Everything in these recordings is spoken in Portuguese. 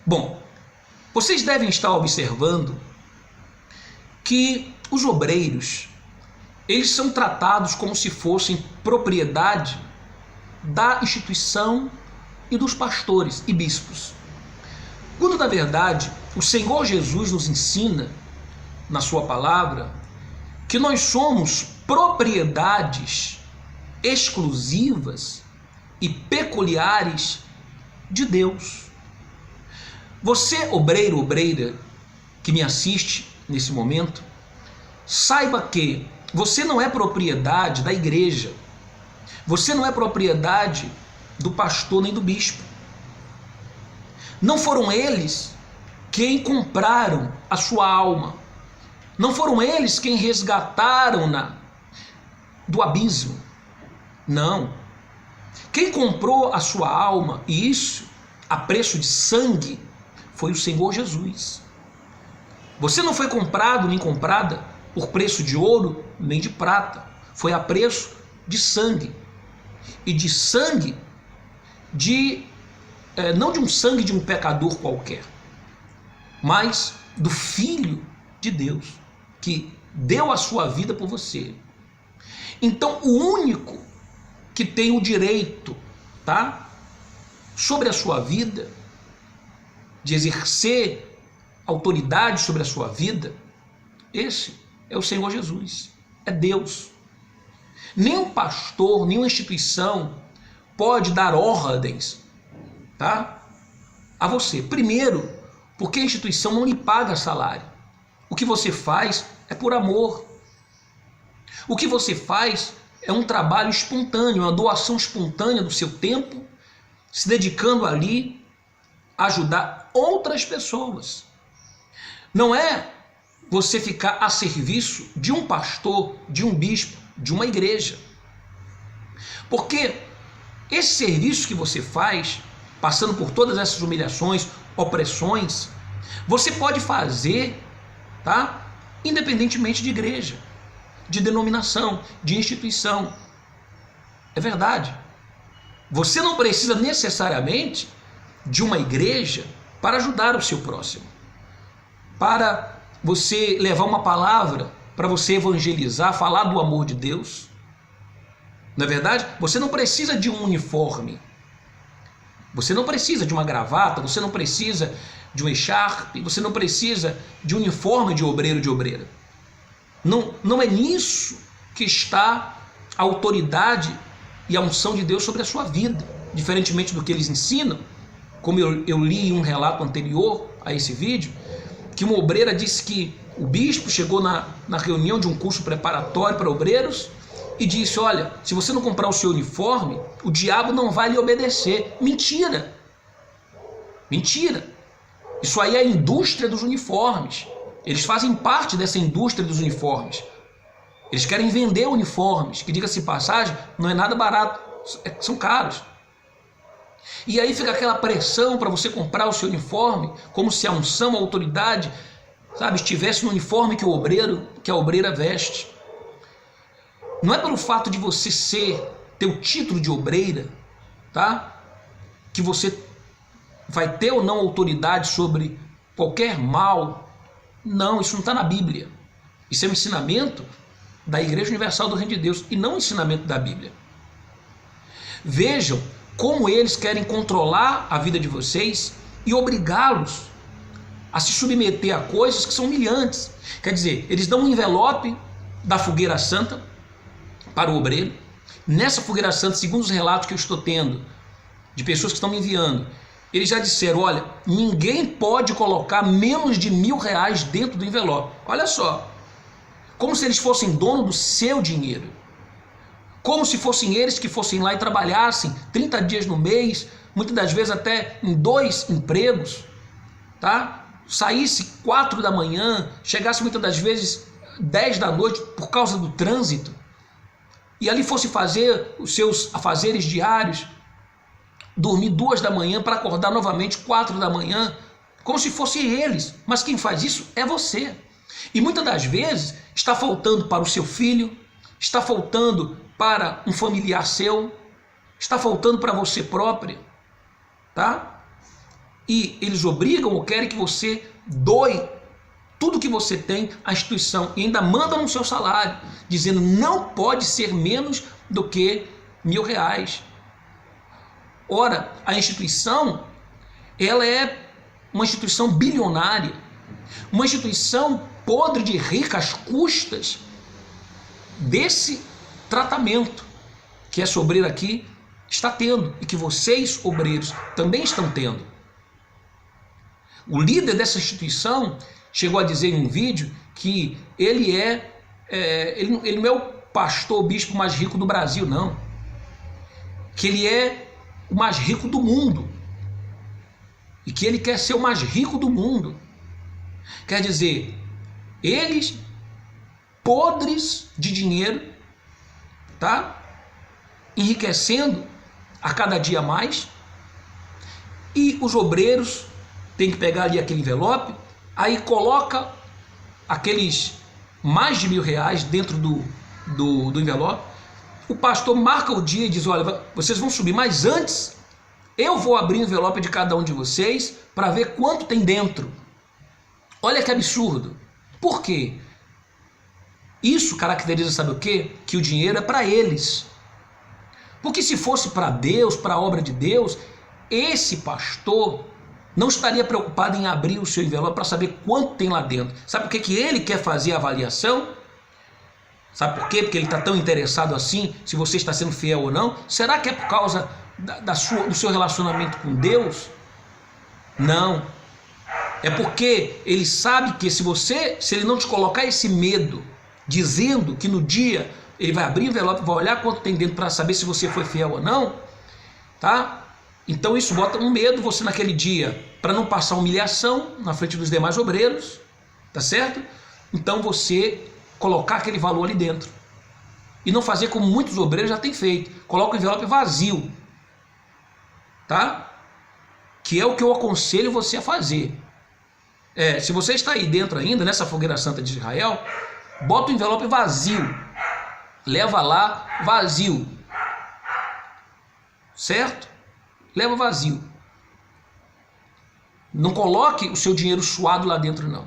Bom, vocês devem estar observando que os obreiros, eles são tratados como se fossem propriedade da instituição e dos pastores e bispos. Quando, na verdade, o Senhor Jesus nos ensina, na sua palavra, que nós somos propriedades exclusivas e peculiares de Deus. Você, obreiro, obreira, que me assiste nesse momento, saiba que você não é propriedade da igreja, você não é propriedade do pastor nem do bispo. Não foram eles quem compraram a sua alma, não foram eles quem resgataram-na do abismo. Não. Quem comprou a sua alma, e isso a preço de sangue, foi o Senhor Jesus. Você não foi comprado nem comprada por preço de ouro nem de prata, foi a preço de sangue. E de sangue, não de um sangue de um pecador qualquer, mas do Filho de Deus, que deu a sua vida por você. Então, o único que tem o direito, sobre a sua vida, de exercer autoridade sobre a sua vida, esse é o Senhor Jesus, é Deus. Nenhum pastor, nenhuma instituição pode dar ordens, a você. Primeiro, porque a instituição não lhe paga salário. O que você faz é por amor. O que você faz é um trabalho espontâneo, uma doação espontânea do seu tempo, se dedicando ali a ajudar outras pessoas. Não é você ficar a serviço de um pastor, de um bispo, de uma igreja. Porque esse serviço que você faz, passando por todas essas humilhações, opressões, você pode fazer, independentemente de igreja, de denominação, de instituição. É verdade. Você não precisa necessariamente de uma igreja para ajudar o seu próximo, para você levar uma palavra, para você evangelizar, falar do amor de Deus. Não é verdade? Você não precisa de um uniforme, você não precisa de uma gravata, você não precisa de um echarpe, você não precisa de um uniforme de obreiro, de obreira. Não é nisso que está a autoridade e a unção de Deus sobre a sua vida, diferentemente do que eles ensinam. Como eu li em um relato anterior a esse vídeo, que uma obreira disse que o bispo chegou na reunião de um curso preparatório para obreiros e disse: olha, se você não comprar o seu uniforme, o diabo não vai lhe obedecer. Mentira! Mentira! Isso aí é a indústria dos uniformes. Eles fazem parte dessa indústria dos uniformes. Eles querem vender uniformes, que, diga-se de passagem, não é nada barato, são caros. E aí fica aquela pressão para você comprar o seu uniforme, como se a unção, a autoridade, estivesse no uniforme que a obreira veste. Não é pelo fato de você ter o título de obreira, que você vai ter ou não autoridade sobre qualquer mal. Não, isso não está na Bíblia. Isso é um ensinamento da Igreja Universal do Reino de Deus e não um ensinamento da Bíblia. Vejam como eles querem controlar a vida de vocês e obrigá-los a se submeter a coisas que são humilhantes. Quer dizer, eles dão um envelope da fogueira santa para o obreiro. Nessa fogueira santa, segundo os relatos que eu estou tendo de pessoas que estão me enviando, eles já disseram: olha, ninguém pode colocar menos de R$1.000 dentro do envelope. Olha só, como se eles fossem dono do seu dinheiro, como se fossem eles que fossem lá e trabalhassem 30 dias no mês, muitas das vezes até em 2 empregos, saísse 4 da manhã, chegasse muitas das vezes 10 da noite por causa do trânsito, e ali fosse fazer os seus afazeres diários, dormir 2 da manhã para acordar novamente 4 da manhã, como se fossem eles. Mas quem faz isso é você. E muitas das vezes está faltando para o seu filho, está faltando para um familiar seu, está faltando para você próprio, e eles obrigam ou querem que você doe tudo que você tem à instituição e ainda mandam no seu salário, dizendo não pode ser menos do que R$1.000. Ora, a instituição, ela é uma instituição bilionária, uma instituição podre de rica às custas desse tratamento que essa obreira aqui está tendo e que vocês, obreiros, também estão tendo. O líder dessa instituição chegou a dizer em um vídeo que ele não é o pastor, o bispo mais rico do Brasil, não. Que ele é o mais rico do mundo. E que ele quer ser o mais rico do mundo. Quer dizer, eles, podres de dinheiro, tá? Enriquecendo a cada dia mais, e os obreiros têm que pegar ali aquele envelope, aí coloca aqueles mais de R$1.000 dentro do envelope, o pastor marca o dia e diz, olha, vocês vão subir, mas antes eu vou abrir o envelope de cada um de vocês para ver quanto tem dentro. Olha que absurdo. Por quê? Isso caracteriza, sabe o quê? Que o dinheiro é para eles. Porque se fosse para Deus, para a obra de Deus, esse pastor não estaria preocupado em abrir o seu envelope para saber quanto tem lá dentro. Sabe por que ele quer fazer a avaliação? Sabe por quê? Porque ele está tão interessado assim, se você está sendo fiel ou não. Será que é por causa do seu relacionamento com Deus? Não. É porque ele sabe que se ele não te colocar esse medo, dizendo que no dia ele vai abrir o envelope, vai olhar quanto tem dentro para saber se você foi fiel ou não, tá? Então isso bota um medo você naquele dia, para não passar humilhação na frente dos demais obreiros, tá certo? Então você colocar aquele valor ali dentro. E não fazer como muitos obreiros já têm feito, coloca o envelope vazio, tá? Que é o que eu aconselho você a fazer. Se você está aí dentro ainda, nessa fogueira santa de Israel, bota o envelope vazio. Leva lá vazio. Certo? Leva vazio. Não coloque o seu dinheiro suado lá dentro, não.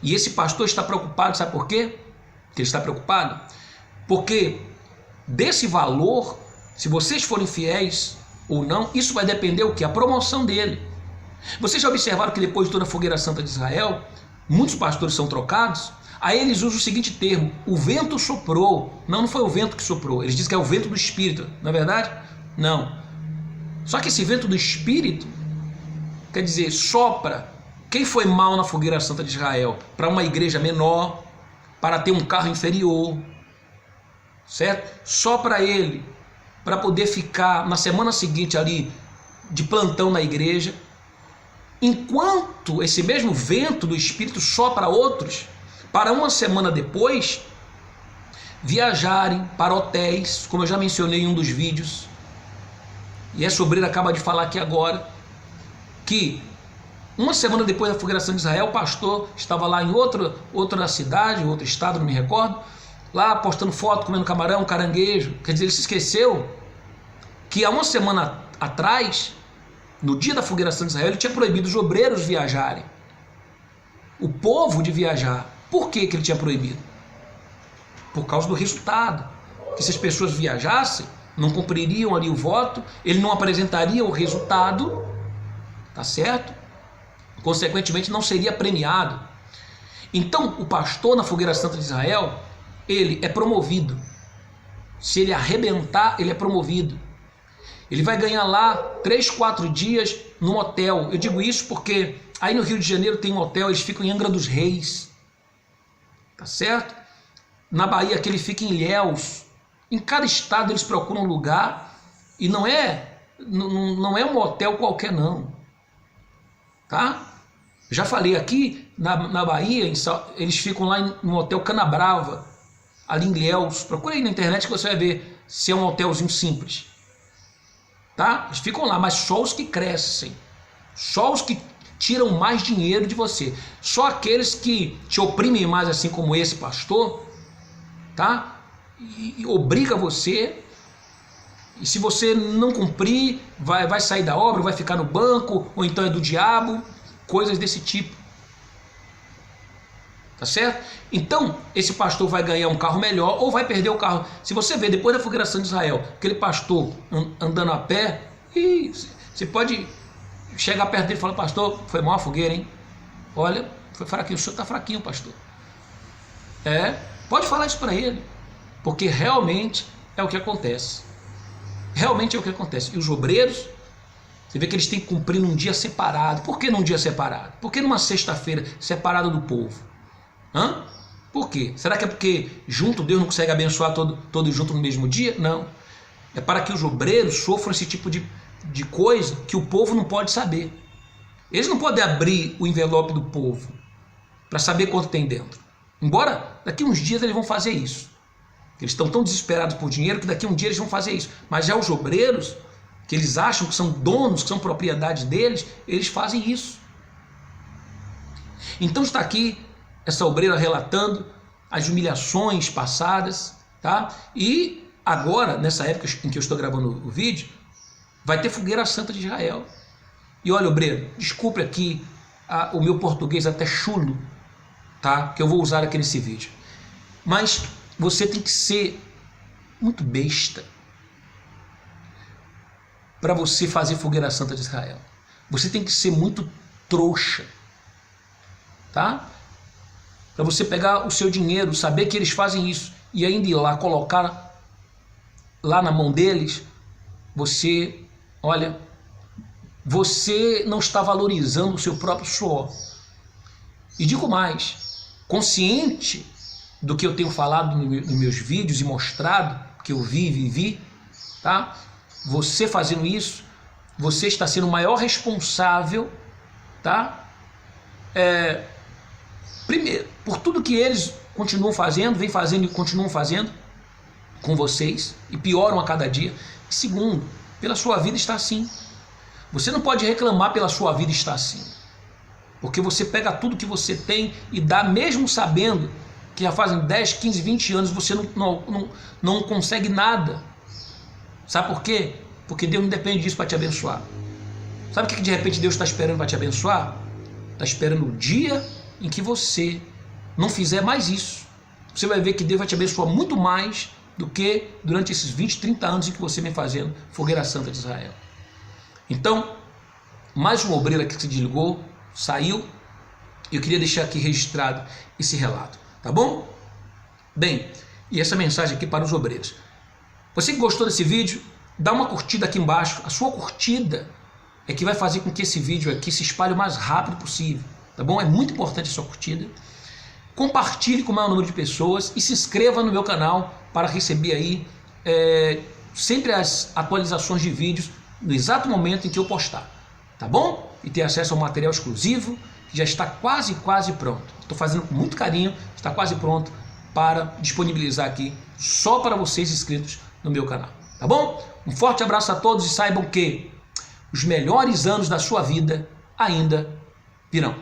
E esse pastor está preocupado, sabe por quê? Ele está preocupado porque desse valor, se vocês forem fiéis ou não, isso vai depender o quê? A promoção dele. Vocês já observaram que depois de toda a fogueira santa de Israel, muitos pastores são trocados? Aí eles usam o seguinte termo, o vento soprou. Não foi o vento que soprou, eles dizem que é o vento do Espírito, não é verdade? Não. Só que esse vento do Espírito, quer dizer, sopra. Quem foi mal na fogueira santa de Israel? Para uma igreja menor, para ter um carro inferior, certo? Só para ele, para poder ficar na semana seguinte ali de plantão na igreja, enquanto esse mesmo vento do Espírito sopra outros, para uma semana depois viajarem para hotéis, como eu já mencionei em um dos vídeos, e essa obreira acaba de falar aqui agora, que uma semana depois da fogueira santa de Israel, o pastor estava lá em outra cidade, outro estado, não me recordo, lá postando foto, comendo camarão, caranguejo. Quer dizer, ele se esqueceu que há uma semana atrás, no dia da fogueira santa de Israel, ele tinha proibido os obreiros viajarem, o povo de viajar. Por que ele tinha proibido? Por causa do resultado. Que se as pessoas viajassem, não cumpririam ali o voto, ele não apresentaria o resultado, tá certo? Consequentemente, não seria premiado. Então, o pastor na fogueira santa de Israel, ele é promovido. Se ele arrebentar, ele é promovido. Ele vai ganhar lá 3, 4 dias num hotel. Eu digo isso porque aí no Rio de Janeiro tem um hotel, eles ficam em Angra dos Reis. Tá certo? Na Bahia que ele fica em Ilhéus. Em cada estado eles procuram um lugar e não é um hotel qualquer não. Tá? Já falei aqui na Bahia, eles ficam lá no hotel Canabrava, ali em Ilhéus. Procura aí na internet que você vai ver se é um hotelzinho simples. Tá? Eles ficam lá, mas só os que crescem, só os que tiram mais dinheiro de você, só aqueles que te oprimem mais, assim como esse pastor, tá? E obriga você E se você não cumprir, vai sair da obra, vai ficar no banco, ou então é do diabo, coisas desse tipo. Tá certo? Então, esse pastor vai ganhar um carro melhor ou vai perder o carro. Se você vê, depois da fogueiração de Israel, aquele pastor andando a pé, e você pode chegar perto dele e falar: pastor, foi mal a fogueira, hein? Olha, foi fraquinho, o senhor está fraquinho, pastor. Pode falar isso para ele, porque realmente é o que acontece. Realmente é o que acontece. E os obreiros, você vê que eles têm que cumprir num dia separado. Por que num dia separado? Por que numa sexta-feira separado do povo? Por quê? Será que é porque junto Deus não consegue abençoar todos junto no mesmo dia? Não. É para que os obreiros sofram esse tipo de coisa que o povo não pode saber. Eles não podem abrir o envelope do povo para saber quanto tem dentro. Embora daqui uns dias eles vão fazer isso. Eles estão tão desesperados por dinheiro que daqui um dia eles vão fazer isso. Mas já os obreiros, que eles acham que são donos, que são propriedade deles, eles fazem isso. Então está aqui essa obreira relatando as humilhações passadas, tá? E agora, nessa época em que eu estou gravando o vídeo, vai ter fogueira santa de Israel. E olha, obreiro, desculpe aqui o meu português até chulo, tá? Que eu vou usar aqui nesse vídeo. Mas você tem que ser muito besta para você fazer fogueira santa de Israel. Você tem que ser muito trouxa, tá? Para você pegar o seu dinheiro, saber que eles fazem isso e ainda ir lá colocar lá na mão deles, você não está valorizando o seu próprio suor. E digo mais, consciente do que eu tenho falado nos meus vídeos e mostrado, que eu vi e vivi, tá? Você fazendo isso, você está sendo o maior responsável, tá? Primeiro, por tudo que eles continuam fazendo, vem fazendo e continuam fazendo com vocês, e pioram a cada dia. E segundo, pela sua vida estar assim. Você não pode reclamar pela sua vida estar assim, porque você pega tudo que você tem e dá, mesmo sabendo que já fazem 10, 15, 20 anos você não consegue nada. Sabe por quê? Porque Deus não depende disso para te abençoar. Sabe o que de repente Deus está esperando para te abençoar? Está esperando o dia em que você não fizer mais isso. Você vai ver que Deus vai te abençoar muito mais do que durante esses 20, 30 anos em que você vem fazendo fogueira santa de Israel. Então, mais um obreiro aqui que se desligou, saiu. Eu queria deixar aqui registrado esse relato, tá bom? Bem, e essa mensagem aqui para os obreiros. Você que gostou desse vídeo, dá uma curtida aqui embaixo. A sua curtida é que vai fazer com que esse vídeo aqui se espalhe o mais rápido possível, tá bom? É muito importante a sua curtida. Compartilhe com o maior número de pessoas e se inscreva no meu canal para receber aí sempre as atualizações de vídeos no exato momento em que eu postar, tá bom? E ter acesso ao material exclusivo que já está quase pronto. Estou fazendo com muito carinho, está quase pronto para disponibilizar aqui só para vocês inscritos no meu canal, tá bom? Um forte abraço a todos e saibam que os melhores anos da sua vida ainda virão.